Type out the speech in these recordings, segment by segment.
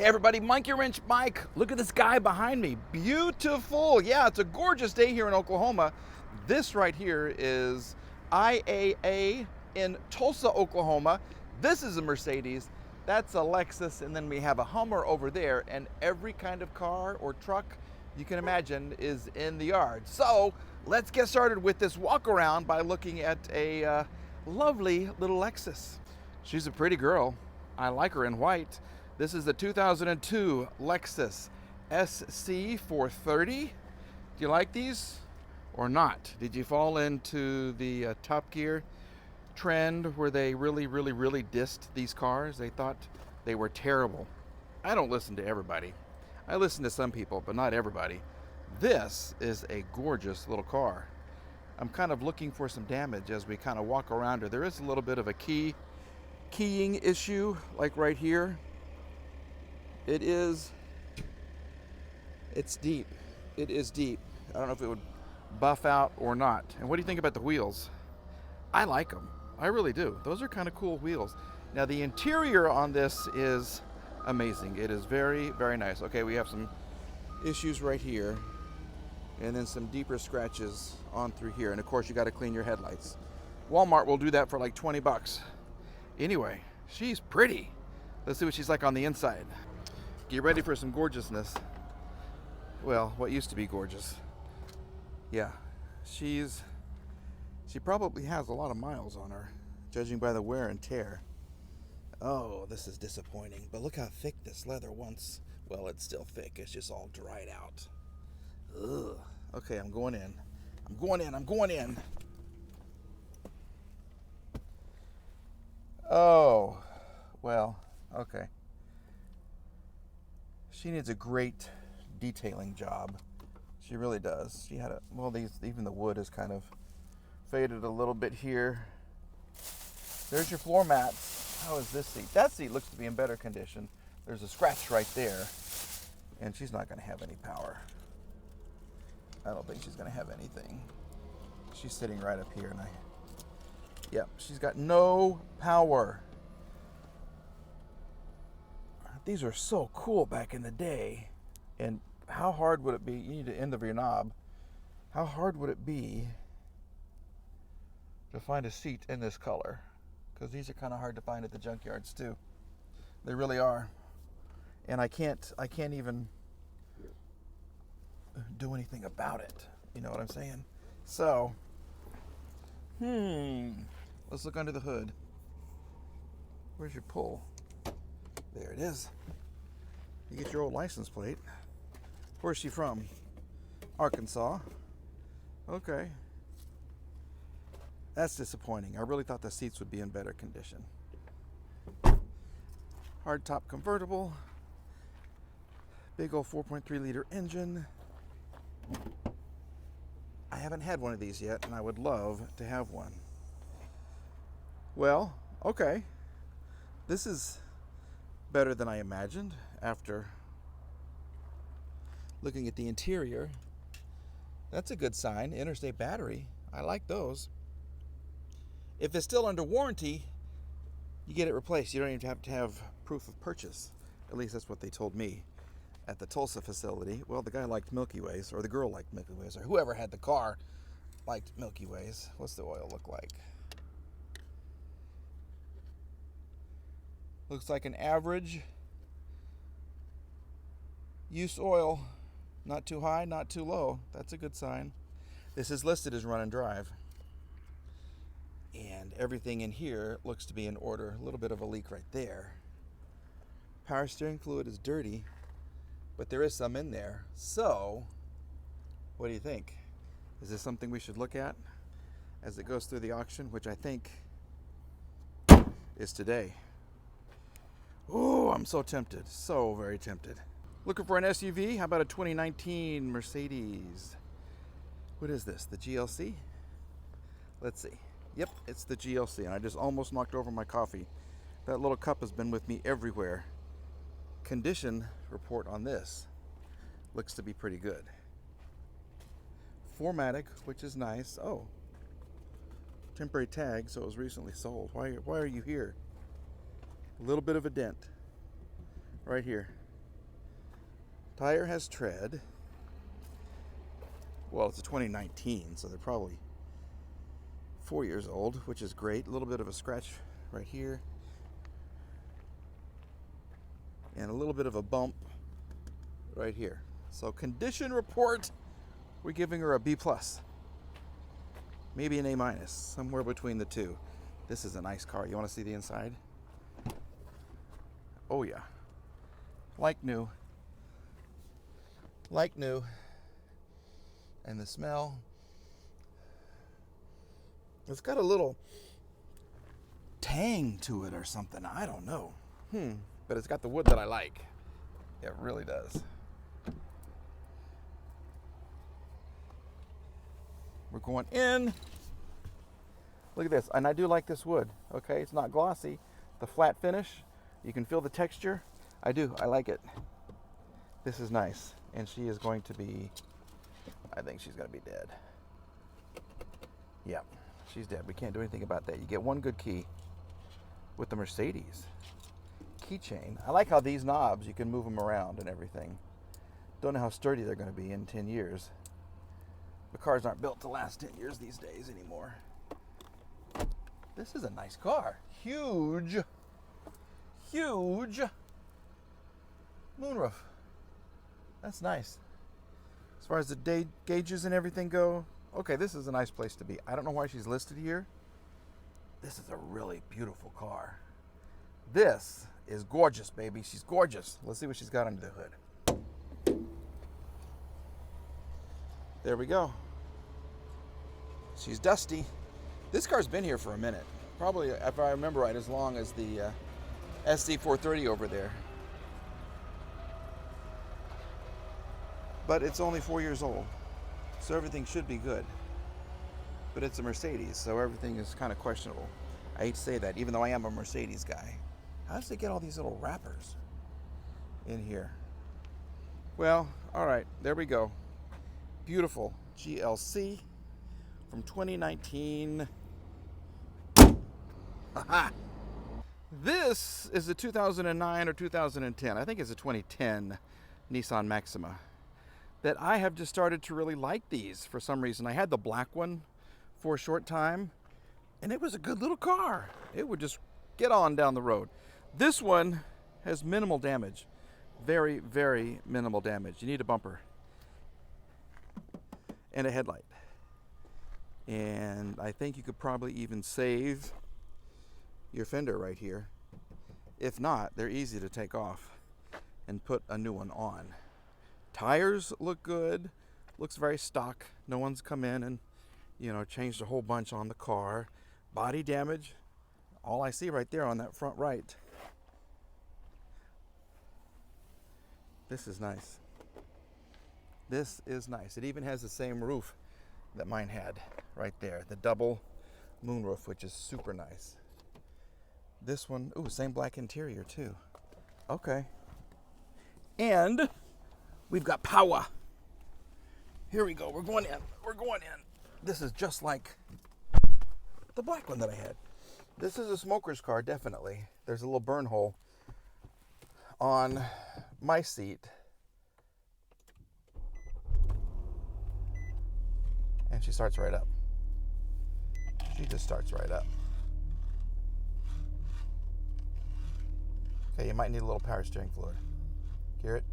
Hey everybody, Monkey Wrench Mike. Look at this guy behind me. Beautiful. Yeah, it's a gorgeous day here in Oklahoma. This right here is IAA in Tulsa, Oklahoma. This is a Mercedes. That's a Lexus, and then we have a Hummer over there, and every kind of car or truck you can imagine is in the yard. So let's get started with this walk around by looking at a lovely little Lexus. She's a pretty girl. I like her in white. This is the 2002 Lexus SC430. Do you like these or not? Did you fall into the Top Gear trend where they really dissed these cars? They thought they were terrible. I don't listen to everybody. I listen to some people, but not everybody. This is a gorgeous little car. I'm kind of looking for some damage as we kind of walk around her. There is a little bit of a keying issue, like right here. It's deep. It is deep. I don't know if it would buff out or not. And what do you think about the wheels? I like them. I really do. Those are kind of cool wheels. Now the interior on this is amazing. It is very nice. Okay, we have some issues right here, and then some deeper scratches on through here. And of course, you got to clean your headlights. Walmart will do that for like 20 bucks. Anyway, she's pretty. Let's see what she's like on the inside. Get ready for some gorgeousness. Well, what used to be gorgeous. Yeah, she probably has a lot of miles on her, judging by the wear and tear. Oh, this is disappointing. But look how thick this leather once. Well, it's still thick. It's just all dried out. Ugh. Okay, I'm going in. I'm going in. Oh, well, okay. She needs a great detailing job. She really does. She had even the wood is kind of faded a little bit here. There's your floor mats. How is this seat? That seat looks to be in better condition. There's a scratch right there, and she's not going to have any power. I don't think she's going to have anything. She's sitting right up here, and yep, she's got no power. These are so cool back in the day. And how hard would it be? You need to end of your knob. How hard would it be to find a seat in this color? Because these are kind of hard to find at the junkyards too. They really are. And I can't even do anything about it. You know what I'm saying? So, let's look under the hood. Where's your pull? There it is. You get your old license plate. Where's she from? Arkansas. Okay. That's disappointing. I really thought the seats would be in better condition. Hardtop convertible. Big old 4.3 liter engine. I haven't had one of these yet, and I would love to have one. Well, okay. This is better than I imagined after looking at the interior. That's a good sign. Interstate battery. I like those. If it's still under warranty, you get it replaced. You don't even have to have proof of purchase. At least that's what they told me at the Tulsa facility. Well, the guy liked Milky Ways, or the girl liked Milky Ways, or whoever had the car liked Milky Ways. What's the oil look like? Looks like an average use oil. Not too high, not too low. That's a good sign. This is listed as run and drive. And everything in here looks to be in order. A little bit of a leak right there. Power steering fluid is dirty, but there is some in there. So, what do you think? Is this something we should look at as it goes through the auction, which I think is today? Oh, I'm so tempted. So very tempted. Looking for an SUV? How about a 2019 Mercedes? What is this? The GLC? Let's see. Yep, it's the GLC. And I just almost knocked over my coffee. That little cup has been with me everywhere. Condition report on this looks to be pretty good. 4MATIC, which is nice. Oh, temporary tag, so it was recently sold. Why are you here? A little bit of a dent right here. Tire has tread. Well, it's a 2019, so they're probably 4 years old, which is great. A little bit of a scratch right here. And a little bit of a bump right here. So condition report, we're giving her a B+. Maybe an A-, somewhere between the two. This is a nice car. You want to see the inside? Oh yeah. Like new. Like new. And the smell. It's got a little tang to it or something. I don't know. But it's got the wood that I like. It really does. We're going in. Look at this. And I do like this wood. Okay, it's not glossy. The flat finish. You can feel the texture. I do. I like it. This is nice. And she is going to be, I think she's going to be dead. Yeah, she's dead. We can't do anything about that. You get one good key with the Mercedes keychain. I like how these knobs, you can move them around and everything. Don't know how sturdy they're going to be in 10 years. The cars aren't built to last 10 years these days anymore. This is a nice car. Huge, huge moonroof. That's nice. As far as the day gauges and everything go, okay, this is a nice place to be. I don't know why she's listed here. This is a really beautiful car. This is gorgeous, baby. She's gorgeous. Let's see what she's got under the hood. There we go. She's dusty. This car's been here for a minute. Probably, if I remember right, as long as the SC430 over there. But it's only 4 years old, so everything should be good. But it's a Mercedes, so everything is kind of questionable. I hate to say that, even though I am a Mercedes guy. How does it get all these little wrappers in here? Well, all right, there we go. Beautiful GLC from 2019. Aha! This is a 2009 or 2010. I think it's a 2010 Nissan Maxima. That I have just started to really like these for some reason. I had the black one for a short time, and it was a good little car. It would just get on down the road. This one has minimal damage. Very, very minimal damage. You need a bumper and a headlight. And I think you could probably even save your fender right here. If not, they're easy to take off and put a new one on. Tires look good. Looks very stock. No one's come in and, changed a whole bunch on the car. Body damage. All I see right there on that front right. This is nice. This is nice. It even has the same roof that mine had right there. The double moonroof, which is super nice. This one, same black interior too. Okay. And we've got power. Here we go. We're going in. We're going in. This is just like the black one that I had. This is a smoker's car, definitely. There's a little burn hole on my seat. And she starts right up. She just starts right up. Okay, you might need a little power steering fluid. Hear it?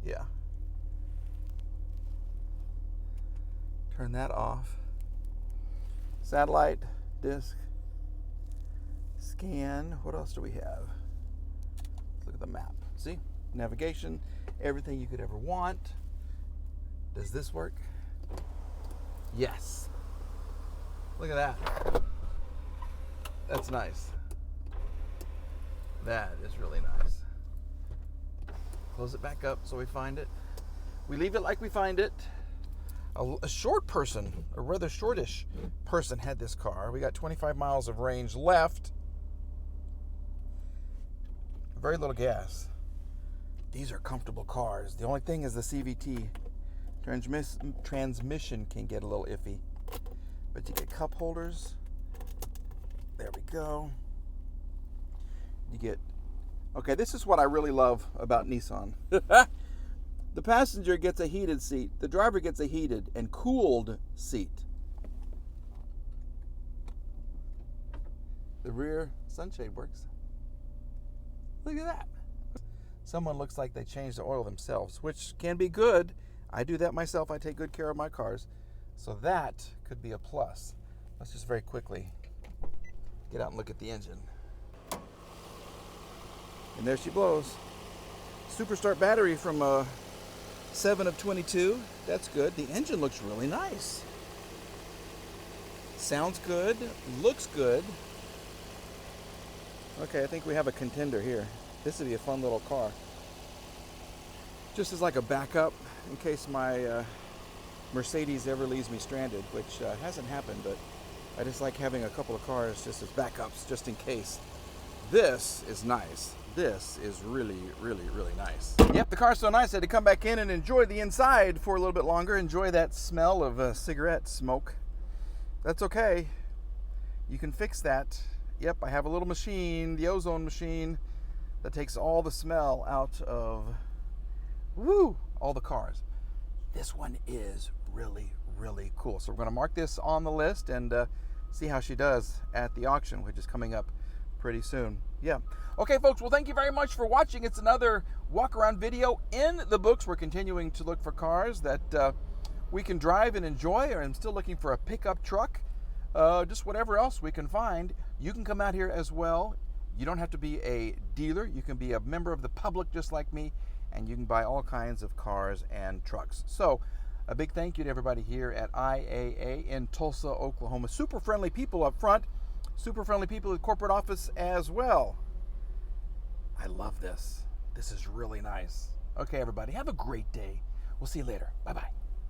Yeah. Turn that off. Satellite, disc, scan. What else do we have? Let's look at the map. See? Navigation, everything you could ever want. Does this work? Yes. Look at that. That's nice. That is really nice. Close it back up so we find it. We leave it like we find it. A short person, a rather shortish person had this car. We got 25 miles of range left. Very little gas. These are comfortable cars. The only thing is the CVT transmission can get a little iffy. But you get cup holders. There we go. You get Okay, this is what I really love about Nissan. The passenger gets a heated seat. The driver gets a heated and cooled seat. The rear sunshade works. Look at that. Someone looks like they changed the oil themselves, which can be good. I do that myself. I take good care of my cars. So that could be a plus. Let's just very quickly get out and look at the engine. And there she blows. Super start battery from 7 of 22. That's good. The engine looks really nice. Sounds good. Looks good. Okay, I think we have a contender here. This would be a fun little car. Just as like a backup in case my Mercedes ever leaves me stranded, which hasn't happened, but I just like having a couple of cars just as backups, just in case. This is nice. This is really, really, really nice. Yep, the car's so nice I had to come back in and enjoy the inside for a little bit longer. Enjoy that smell of cigarette smoke. That's okay. You can fix that. Yep, I have a little machine, the ozone machine, that takes all the smell out of, all the cars. This one is really, really cool. So we're going to mark this on the list and see how she does at the auction, which is coming up pretty soon. Yeah. Okay, folks, well, thank you very much for watching. It's another walk around video in the books. We're continuing to look for cars that we can drive and enjoy, or I'm still looking for a pickup truck. Just whatever else we can find. You can come out here as well. You don't have to be a dealer. You can be a member of the public just like me, and you can buy all kinds of cars and trucks. So a big thank you to everybody here at IAA in Tulsa, Oklahoma. Super friendly people up front. Super friendly people at the corporate office as well. I love this. This is really nice. Okay, everybody, have a great day. We'll see you later. Bye-bye.